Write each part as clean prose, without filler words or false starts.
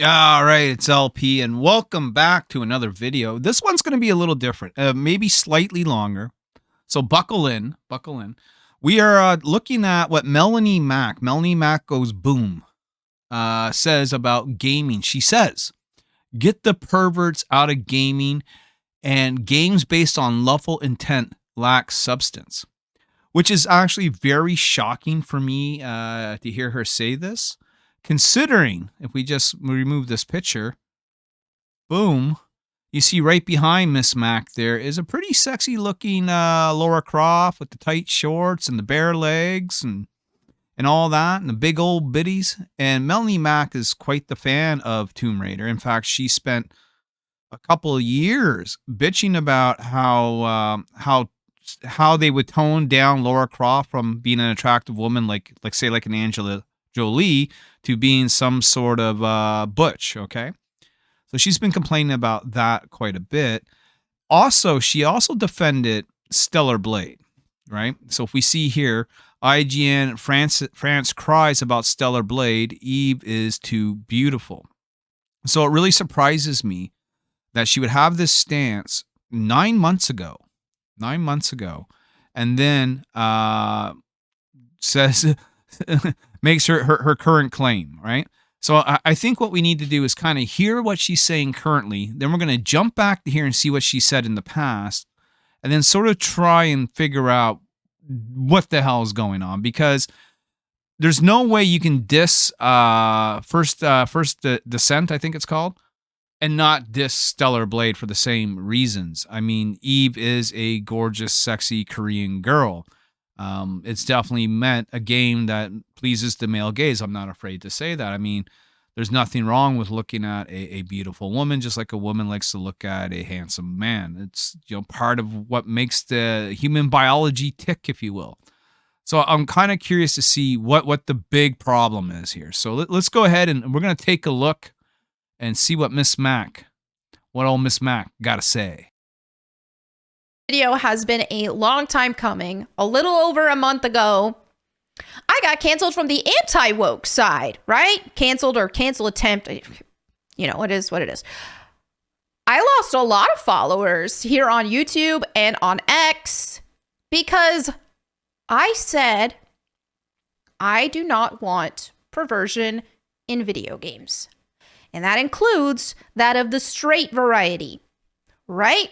All right, it's LP, and welcome back to another video. This one's going to be a little different, maybe slightly longer. So buckle in, buckle in. We are looking at what Melonie Mac goes boom, says about gaming. She says, "Get the perverts out of gaming, and games based on lawful intent lack substance," which is actually very shocking for me to hear her say this. Considering if we just remove this picture, boom, you see right behind Miss Mac there is a pretty sexy looking Laura Croft with the tight shorts and the bare legs and all that and the big old biddies. And Melanie Mac is quite the fan of Tomb Raider. In fact, she spent a couple of years bitching about how they would tone down Laura Croft from being an attractive woman like say like an Angela Jolie to being some sort of butch, okay? So she's been complaining about that quite a bit. Also, she also defended Stellar Blade, right? So if we see here, IGN France cries about Stellar Blade, Eve is too beautiful. So it really surprises me that she would have this stance 9 months ago, and then says makes her current claim, right? So I think what we need to do is kind of hear what she's saying currently. Then we're going to jump back to here and see what she said in the past, and then sort of try and figure out what the hell is going on, because there's no way you can diss First Descent, I think it's called, and not diss Stellar Blade for the same reasons. I mean, Eve is a gorgeous, sexy Korean girl. It's definitely meant a game that pleases the male gaze. I'm not afraid to say that. I mean, there's nothing wrong with looking at a beautiful woman, just like a woman likes to look at a handsome man. It's, part of what makes the human biology tick, if you will. So I'm kind of curious to see what the big problem is here. So let's go ahead and we're going to take a look and see what old Miss Mac got to say. Video has been a long time coming. A little over a month ago, I got canceled from the anti-woke side, right? Canceled or cancel attempt. It is what it is. I lost a lot of followers here on YouTube and on X because I said I do not want perversion in video games. And that includes that of the straight variety, right?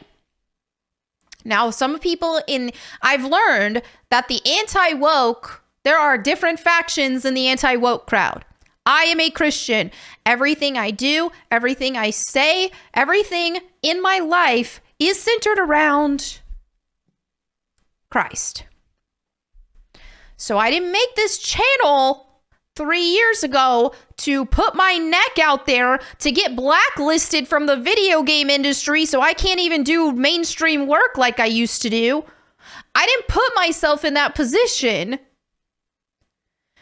Now, I've learned that the anti-woke, there are different factions in the anti-woke crowd. I am a Christian. Everything I do, everything I say, everything in my life is centered around Christ. So I didn't make this channel 3 years ago to put my neck out there to get blacklisted from the video game industry so I can't even do mainstream work like I used to do. I didn't put myself in that position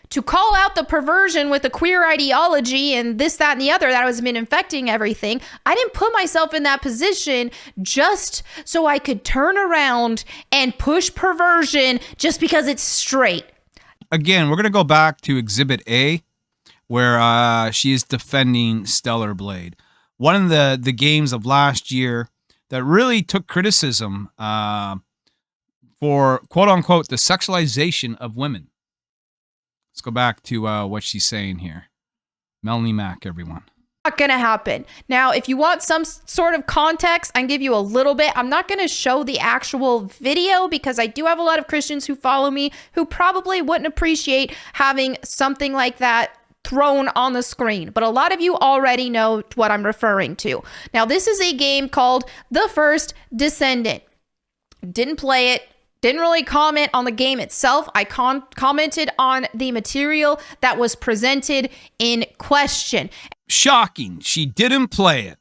to call out the perversion with the queer ideology and this, that, and the other that has been infecting everything. I didn't put myself in that position just so I could turn around and push perversion just because it's straight. Again, we're going to go back to Exhibit A, where she is defending Stellar Blade. One of the games of last year that really took criticism for, quote-unquote, the sexualization of women. Let's go back to what she's saying here. Melanie Mac, everyone. Not gonna happen. Now, if you want some sort of context, I can give you a little bit. I'm not gonna show the actual video because I do have a lot of Christians who follow me who probably wouldn't appreciate having something like that thrown on the screen. But a lot of you already know what I'm referring to. Now, this is a game called The First Descendant. Didn't play it. Didn't really comment on the game itself. I commented on the material that was presented in question. Shocking. She didn't play it.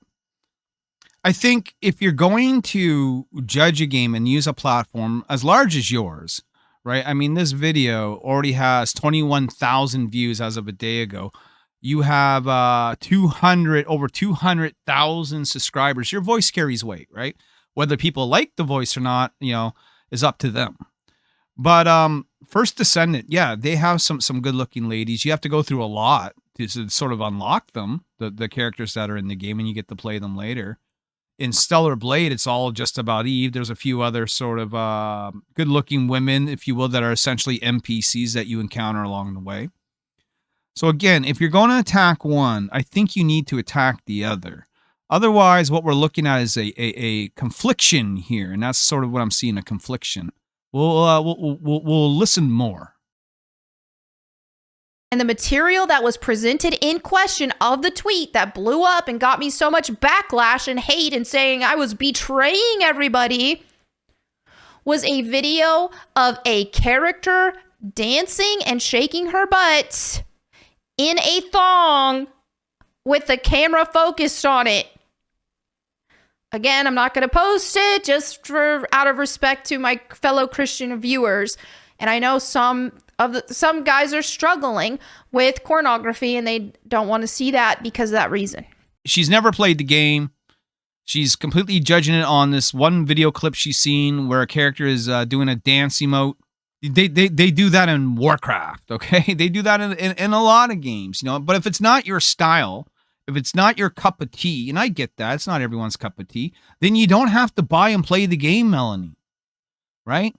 I think if you're going to judge a game and use a platform as large as yours, right? I mean, this video already has 21,000 views as of a day ago. You have over 200,000 subscribers. Your voice carries weight, right? Whether people like the voice or not, is up to them. But First Descendant, yeah, they have some good looking ladies. You have to go through a lot to sort of unlock them, the characters that are in the game, and you get to play them later. In Stellar Blade, it's all just about Eve. There's a few other sort of good-looking women, if you will, that are essentially NPCs that you encounter along the way. So again, if you're going to attack one, I think you need to attack the other. Otherwise, what we're looking at is a confliction here, and that's sort of what I'm seeing, a confliction. We'll listen more. And the material that was presented in question of the tweet that blew up and got me so much backlash and hate and saying I was betraying everybody was a video of a character dancing and shaking her butt in a thong with the camera focused on it. Again, I'm not going to post it just out of respect to my fellow Christian viewers. And I know some guys are struggling with pornography and they don't want to see that because of that reason. She's never played the game. She's completely judging it on this one video clip she's seen where a character is doing a dance emote. They do that in Warcraft, okay? They do that in a lot of games, you know. But if it's not your style, if it's not your cup of tea, and I get that, it's not everyone's cup of tea, then you don't have to buy and play the game, Melonie, right?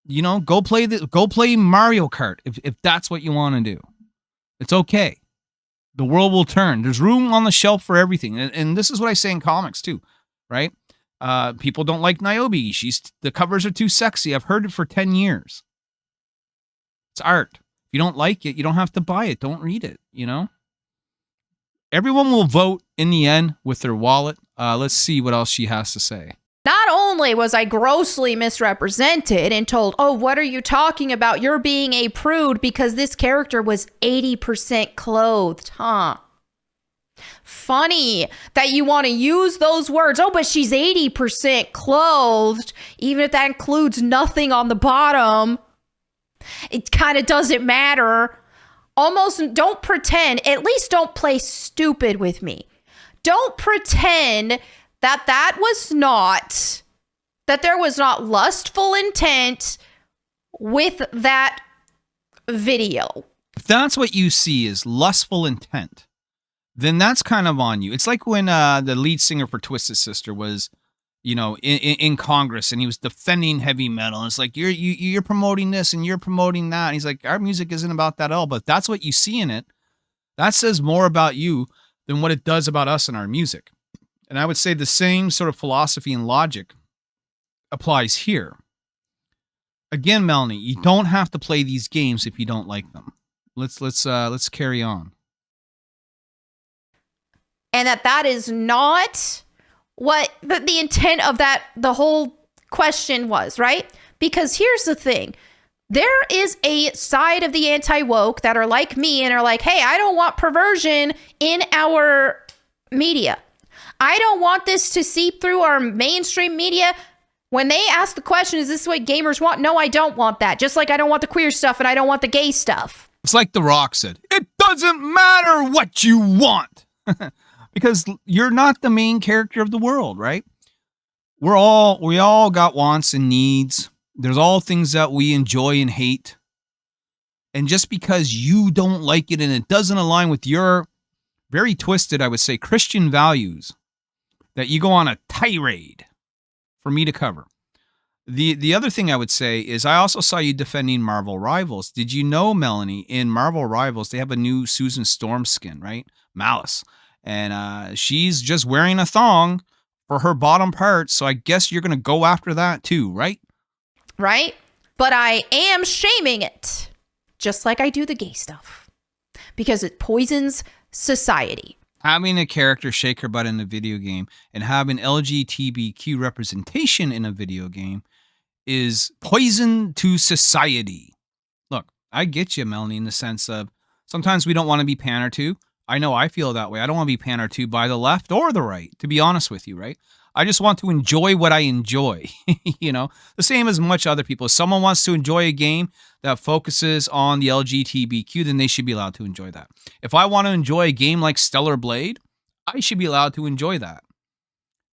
You know, go play Mario Kart if that's what you want to do. It's okay. The world will turn. There's room on the shelf for everything. And this is what I say in comics too, right? People don't like Nyobi. The covers are too sexy. I've heard it for 10 years. It's art. If you don't like it, you don't have to buy it. Don't read it, you know? Everyone will vote in the end with their wallet. Let's see what else she has to say. Not only was I grossly misrepresented and told, oh, what are you talking about? You're being a prude because this character was 80% clothed, huh? Funny that you want to use those words. Oh, but she's 80% clothed, even if that includes nothing on the bottom. It kind of doesn't matter. Almost don't pretend, at least don't play stupid with me. Don't pretend that there was not lustful intent with that video. If that's what you see is lustful intent, then that's kind of on you. It's like when the lead singer for Twisted Sister was, you know, in Congress and he was defending heavy metal. And it's like, you're promoting this and you're promoting that. And he's like, our music isn't about that at all. But if that's what you see in it, that says more about you than what it does about us and our music. And I would say the same sort of philosophy and logic applies here. Again, Melonie, you don't have to play these games if you don't like them. Let's carry on. And that is not what the intent of the whole question was, right? Because here's the thing. There is a side of the anti-woke that are like me and are like, hey, I don't want perversion in our media. I don't want this to seep through our mainstream media. When they ask the question, is this what gamers want? No, I don't want that. Just like I don't want the queer stuff and I don't want the gay stuff. It's like The Rock said, it doesn't matter what you want. Because you're not the main character of the world, right? We all got wants and needs. There's all things that we enjoy and hate. And just because you don't like it and it doesn't align with your very twisted, I would say, Christian values, that you go on a tirade for me to cover. The other thing I would say is I also saw you defending Marvel Rivals. Did you know, Melonie, in Marvel Rivals, they have a new Susan Storm skin, right? Malice. And she's just wearing a thong for her bottom part. So I guess you're going to go after that too, right? Right. But I am shaming it, just like I do the gay stuff, because it poisons society. Having a character shake her butt in a video game and having LGBTQ representation in a video game is poison to society. Look, I get you, Melonie, in the sense of sometimes we don't want to be pandered to. I know I feel that way. I don't want to be pandered to by the left or the right, to be honest with you, right? I just want to enjoy what I enjoy, you know, the same as much other people. If someone wants to enjoy a game that focuses on the LGBTQ, then they should be allowed to enjoy that. If I want to enjoy a game like Stellar Blade, I should be allowed to enjoy that.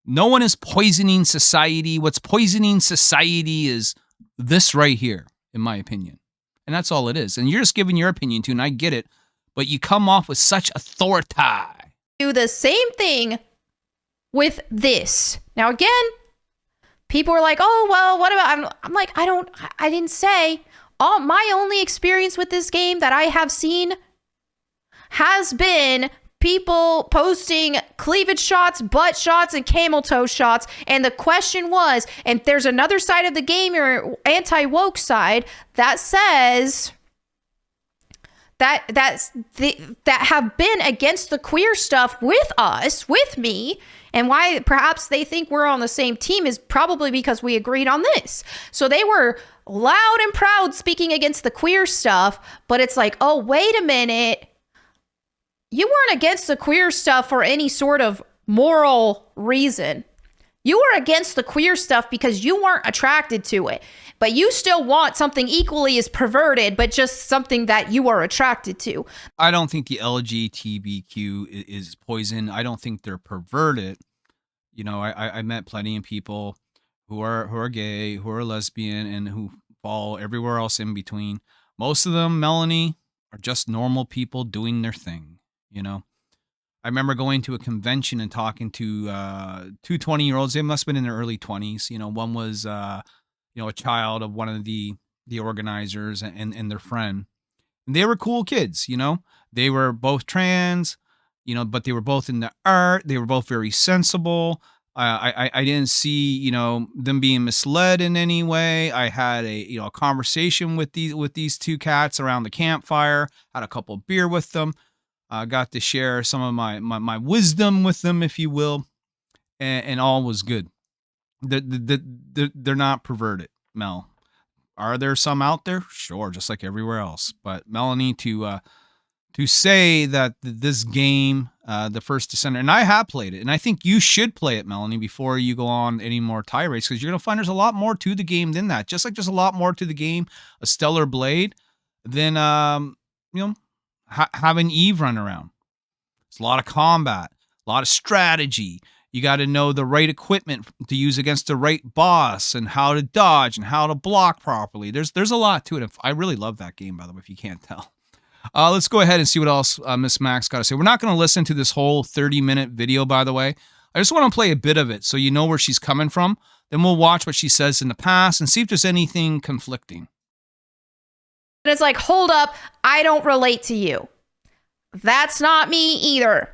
No one is poisoning society. What's poisoning society is this right here, in my opinion. And that's all it is. And you're just giving your opinion too, and I get it. but you come off with such authority. Do the same thing with this. Now, again, people are like, oh, well, what about, I'm like, I didn't say. My only experience with this game that I have seen has been people posting cleavage shots, butt shots, and camel toe shots. And the question was, and there's another side of the game, your anti-woke side, that says that have been against the queer stuff with us, with me. And why perhaps they think we're on the same team is probably because we agreed on this. So they were loud and proud speaking against the queer stuff, but it's like, oh, wait a minute. You weren't against the queer stuff for any sort of moral reason. You were against the queer stuff because you weren't attracted to it, but you still want something equally as perverted, but just something that you are attracted to. I don't think the LGBTQ is poison. I don't think they're perverted. You know, I met plenty of people who are gay, who are lesbian, and who fall everywhere else in between. Most of them, Melonie, are just normal people doing their thing. You know, I remember going to a convention and talking to two 20-year-olds. They must have been in their early 20s. You know, one was, a child of one of the organizers and their friend. And they were cool kids, you know. They were both trans, you know, but they were both in the art. They were both very sensible. I didn't see, you know, them being misled in any way. I had a conversation with these two cats around the campfire, had a couple of beer with them. Got to share some of my wisdom with them, if you will, and all was good. They're not perverted, Mel. Are there some out there? Sure, just like everywhere else. But Melonie, to say that this game, the First Descender, and I have played it, and I think you should play it, Melonie, before you go on any more tirades, because you're going to find there's a lot more to the game than that. Just like there's a lot more to the game, a Stellar Blade, than, having Eve run around. It's a lot of combat, a lot of strategy. You got to know the right equipment to use against the right boss, and how to dodge and how to block properly. There's a lot to it. I really love that game, by the way, if you can't tell. Let's go ahead and see what else Miss Max got to say. We're not going to listen to this whole 30-minute video, by the way. I just want to play a bit of it so you know where she's coming from. Then we'll watch what she says in the past and see if there's anything conflicting. And it's like, hold up, I don't relate to you. That's not me either.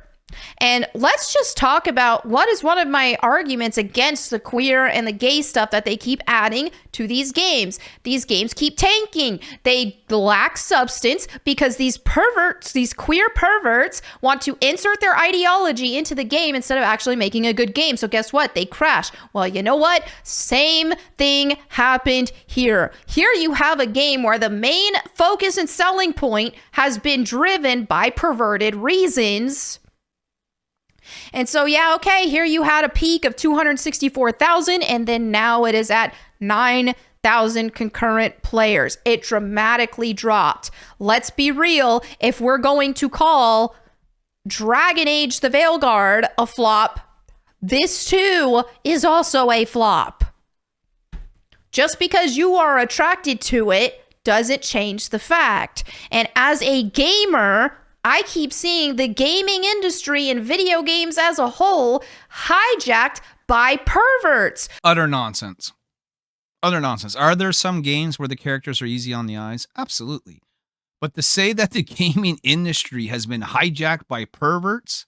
And let's just talk about what is one of my arguments against the queer and the gay stuff that they keep adding to these games. These games keep tanking. They lack substance because these perverts, these queer perverts, want to insert their ideology into the game instead of actually making a good game. So guess what? They crash. Well, you know what? Same thing happened here. Here you have a game where the main focus and selling point has been driven by perverted reasons. And so, yeah, okay, here you had a peak of 264,000, and then now it is at 9,000 concurrent players. It dramatically dropped. Let's be real. If we're going to call Dragon Age the Veilguard a flop, this too is also a flop. Just because you are attracted to it doesn't change the fact. And as a gamer, I keep seeing the gaming industry and video games as a whole hijacked by perverts. Utter nonsense. Utter nonsense. Are there some games where the characters are easy on the eyes? Absolutely. But to say that the gaming industry has been hijacked by perverts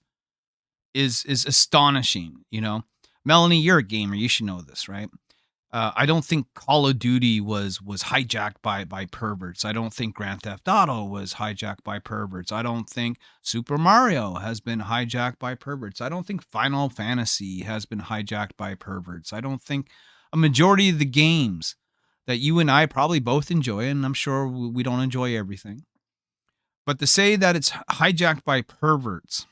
is astonishing, you know? Melonie, you're a gamer. You should know this, right? I don't think Call of Duty was hijacked by perverts. I don't think Grand Theft Auto was hijacked by perverts. I don't think Super Mario has been hijacked by perverts. I don't think Final Fantasy has been hijacked by perverts. I don't think a majority of the games that you and I probably both enjoy, and I'm sure we don't enjoy everything, but to say that it's hijacked by perverts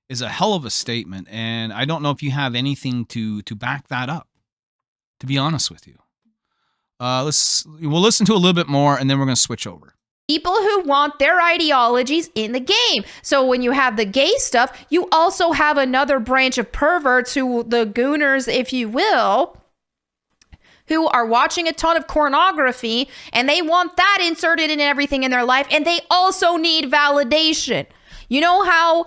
is a hell of a statement, and I don't know if you have anything to back that up, to be honest with you. We'll listen to a little bit more, and then we're going to switch over. People who want their ideologies in the game. So when you have the gay stuff, you also have another branch of perverts, who the gooners, if you will, who are watching a ton of pornography and they want that inserted in everything in their life, and they also need validation. You know how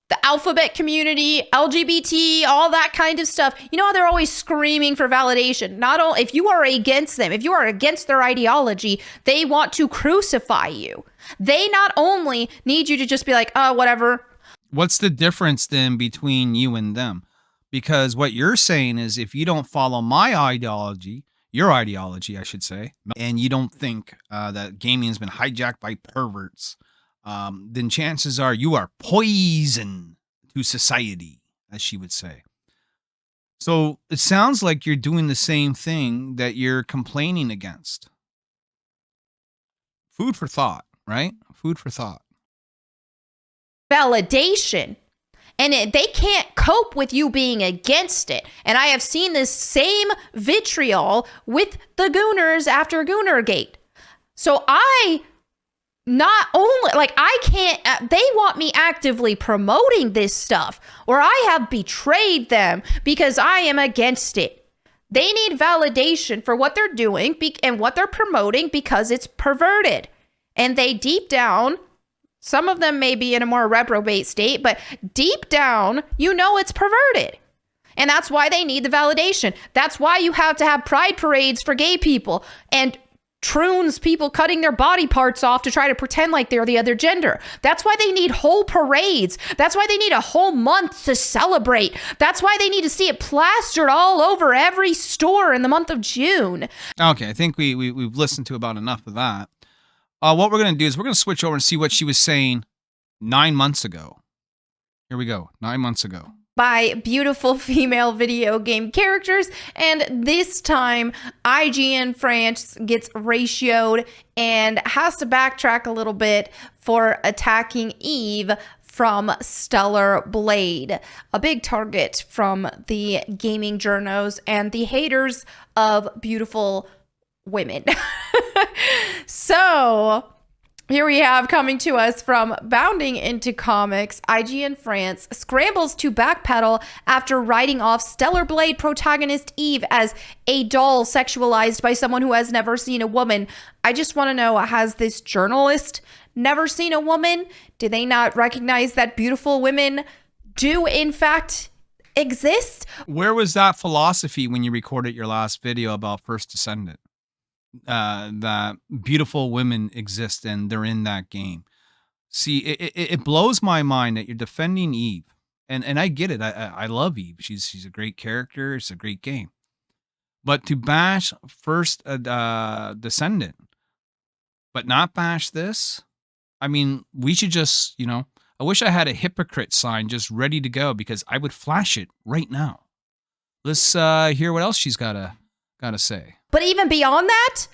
the alphabet community, LGBT, all that kind of stuff, you know how they're always screaming for validation. Not only if you are against them, if you are against their ideology, they want to crucify you. They not only need you to just be like, oh, whatever. What's the difference then between you and them? Because what you're saying is if you don't follow my ideology, your ideology, I should say, and you don't think that gaming has been hijacked by perverts, then chances are you are poison to society, as she would say. So it sounds like you're doing the same thing that you're complaining against. Food for thought, right? Food for thought. Validation. And they can't cope with you being against it. And I have seen this same vitriol with the Gooners after Goonergate. So I can't, they want me actively promoting this stuff, or I have betrayed them because I am against it. They need validation for what they're doing and what they're promoting because it's perverted. And they deep down, some of them may be in a more reprobate state, but deep down, you know it's perverted. And that's why they need the validation. That's why you have to have pride parades for gay people and troons, people cutting their body parts off to try to pretend like they're the other gender. That's why they need whole parades. That's why they need a whole month to celebrate. That's why they need to see it plastered all over every store in the month of June. Okay, I think we've listened to about enough of that. What we're going to do is we're going to switch over and see what she was saying 9 months ago. Here we go, 9 months ago. By beautiful female video game characters, and this time IGN France gets ratioed and has to backtrack a little bit for attacking Eve from Stellar Blade, a big target from the gaming journos and the haters of beautiful women. So here we have, coming to us from Bounding Into Comics, IGN France scrambles to backpedal after writing off Stellar Blade protagonist Eve as a doll sexualized by someone who has never seen a woman. I just want to know, has this journalist never seen a woman? Do they not recognize that beautiful women do in fact exist? Where was that philosophy when you recorded your last video about First Descendant? That beautiful women exist and they're in that game. See, it blows my mind that you're defending Eve, and I get it. I love Eve. She's a great character. It's a great game. But to bash First Descendant, but not bash this, I mean, we should just, I wish I had a hypocrite sign just ready to go because I would flash it right now. Let's hear what else she's gotta say. But even beyond that,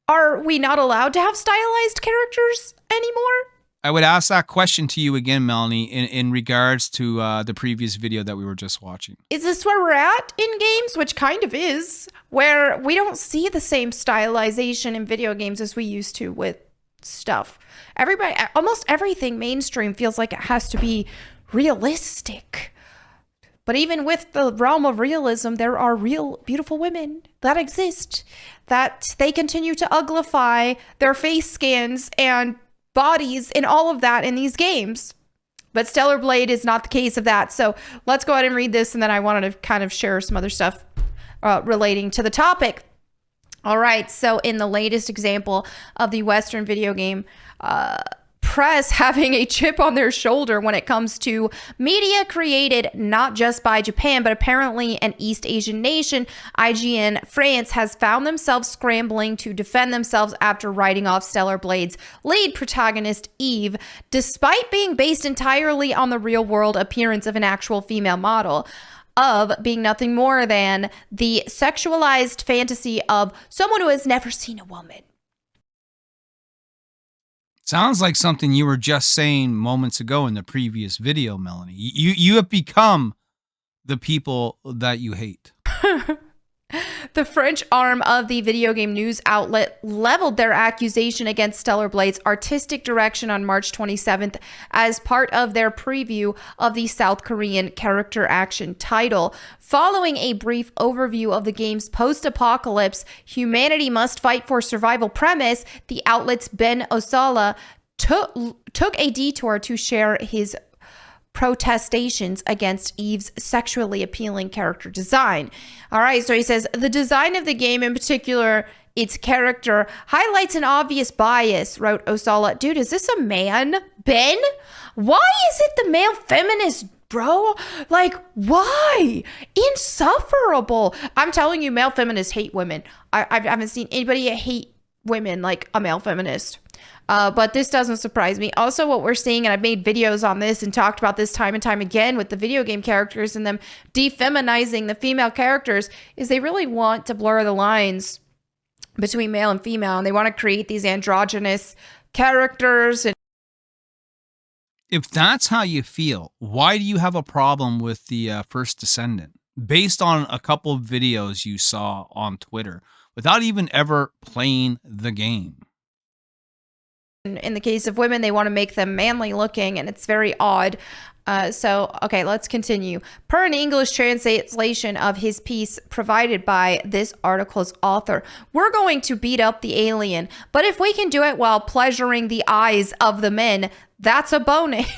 are we not allowed to have stylized characters anymore? I would ask that question to you again, Melonie, in regards to the previous video that we were just watching. Is this where we're at in games? Which kind of is, where we don't see the same stylization in video games as we used to with stuff. Everybody, almost everything mainstream feels like it has to be realistic. But even with the realm of realism, there are real beautiful women that exist, that they continue to uglify their face scans and bodies and all of that in these games. But Stellar Blade is not the case of that. So let's go ahead and read this, and then I wanted to kind of share some other stuff relating to the topic. All right, so in the latest example of the Western video game press having a chip on their shoulder when it comes to media created not just by Japan, but apparently an East Asian nation, IGN France has found themselves scrambling to defend themselves after writing off Stellar Blade's lead protagonist, Eve, despite being based entirely on the real-world appearance of an actual female model, of being nothing more than the sexualized fantasy of someone who has never seen a woman. Sounds like something you were just saying moments ago in the previous video, Melonie. You have become the people that you hate. The French arm of the video game news outlet leveled their accusation against Stellar Blade's artistic direction on March 27th as part of their preview of the South Korean character action title. Following a brief overview of the game's post-apocalypse, humanity must fight for survival premise, the outlet's Ben Osala took a detour to share his protestations against Eve's sexually appealing character design. All right, so he says the design of the game, in particular its character, highlights an obvious bias, wrote Osala. Dude, is this a man? Ben? Why is it the male feminist, bro? Like, why? Insufferable. I'm telling you, male feminists hate women. I haven't seen anybody hate women like a male feminist. But this doesn't surprise me. Also, what we're seeing, and I've made videos on this and talked about this time and time again with the video game characters and them defeminizing the female characters, is they really want to blur the lines between male and female, and they want to create these androgynous characters. And if that's how you feel, why do you have a problem with the First Descendant? Based on a couple of videos you saw on Twitter, without even ever playing the game. In the case of women, they want to make them manly looking, and it's very odd. Okay, let's continue. Per an English translation of his piece provided by this article's author, we're going to beat up the alien, but if we can do it while pleasuring the eyes of the men, that's a bonus.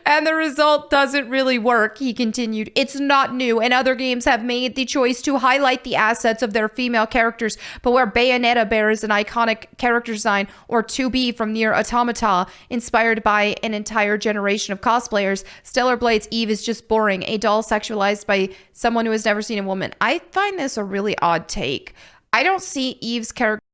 And the result doesn't really work, he continued. It's not new, and other games have made the choice to highlight the assets of their female characters, but where Bayonetta bears an iconic character design, or 2B from Nier Automata, inspired by an entire generation of cosplayers, Stellar Blade's Eve is just boring, a doll sexualized by someone who has never seen a woman. I find this a really odd take. I don't see Eve's character.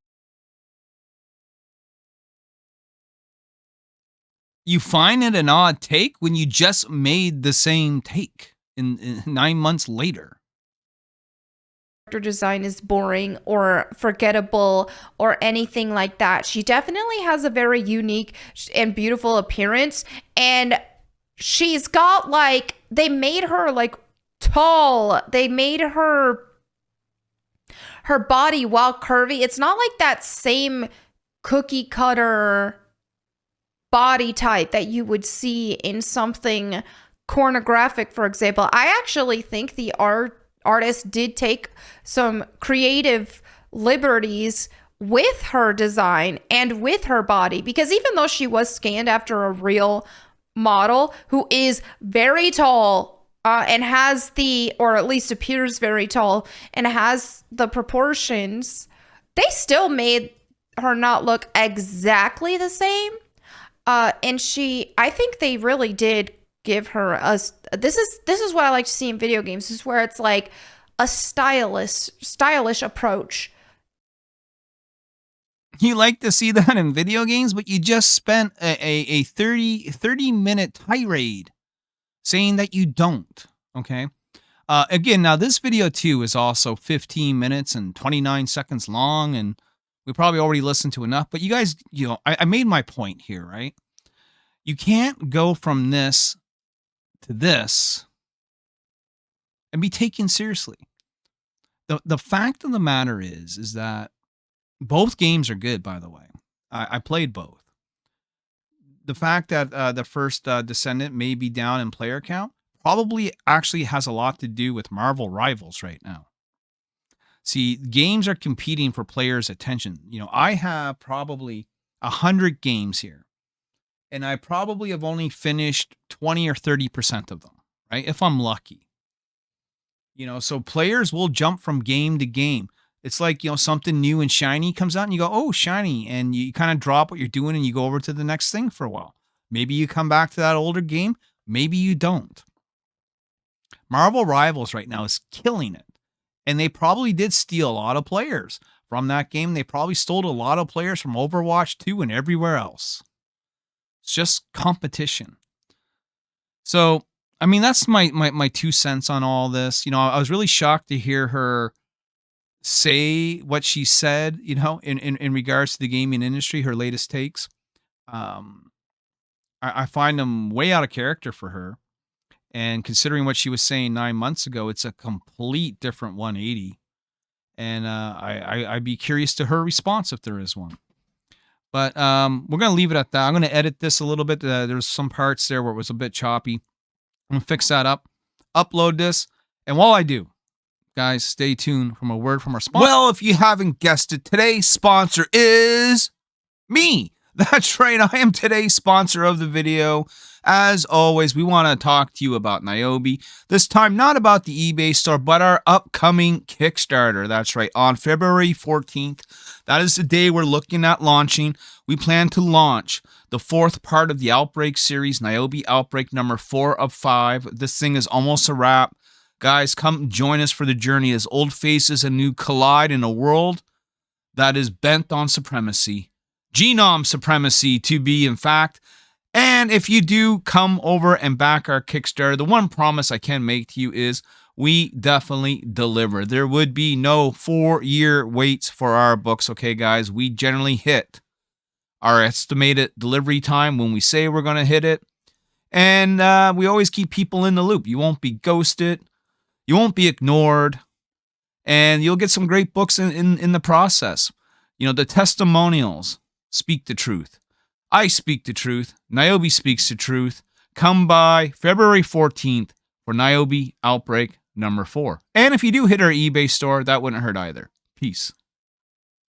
You find it an odd take when you just made the same take in 9 months later. Design is boring or forgettable or anything like that. She definitely has a very unique and beautiful appearance, and she's got like, they made her like tall. They made her body, while curvy, it's not like that same cookie cutter body type that you would see in something pornographic, for example. I actually think the artist did take some creative liberties with her design and with her body, because even though she was scanned after a real model who is very tall and has or at least appears very tall and has the proportions, they still made her not look exactly the same. And I think they really did give her this is what I like to see in video games. This is where it's like a stylish approach. You like to see that in video games, but you just spent a 30-minute tirade saying that you don't, okay? Again, now this video too is also 15 minutes and 29 seconds long, and we probably already listened to enough, but you guys, I made my point here, right? You can't go from this to this and be taken seriously. The fact of the matter is that both games are good, by the way. I played both. The fact that the first Descendant may be down in player count probably actually has a lot to do with Marvel Rivals right now. See, games are competing for players' attention. I have probably 100 games here, and I probably have only finished 20 or 30% of them, right? If I'm lucky. So players will jump from game to game. It's like, something new and shiny comes out and you go, oh, shiny. And you kind of drop what you're doing and you go over to the next thing for a while. Maybe you come back to that older game. Maybe you don't. Marvel Rivals right now is killing it. And they probably did steal a lot of players from that game. They probably stole a lot of players from Overwatch 2 and everywhere else. It's just competition. So, I mean, that's my 2 cents on all this. I was really shocked to hear her say what she said, in regards to the gaming industry, her latest takes. I find them way out of character for her. And considering what she was saying 9 months ago, it's a complete different 180. And I'd be curious to her response if there is one. But we're going to leave it at that. I'm going to edit this a little bit. There's some parts there where it was a bit choppy. I'm going to fix that up, upload this. And while I do, guys, stay tuned from a word from our sponsor. Well, if you haven't guessed it, today's sponsor is me. That's right. I am today's sponsor of the video. As always, we want to talk to you about Nyobi. This time, not about the eBay store, but our upcoming Kickstarter. That's right. On February 14th, that is the day we're looking at launching. We plan to launch the 4th part of the Outbreak series, Nyobi Outbreak number 4 of 5. This thing is almost a wrap. Guys, come join us for the journey as old faces and new collide in a world that is bent on supremacy. Genome supremacy, to be in fact. And if you do come over and back our Kickstarter, the one promise I can make to you is we definitely deliver. There would be no 4-year waits for our books, okay, guys? We generally hit our estimated delivery time when we say we're going to hit it. And we always keep people in the loop. You won't be ghosted. You won't be ignored. And you'll get some great books in the process. You know, the testimonials speak the truth. I speak the truth. Nyobi speaks the truth. Come by February 14th for Nyobi Outbreak number 4. And if you do hit our eBay store, that wouldn't hurt either. Peace.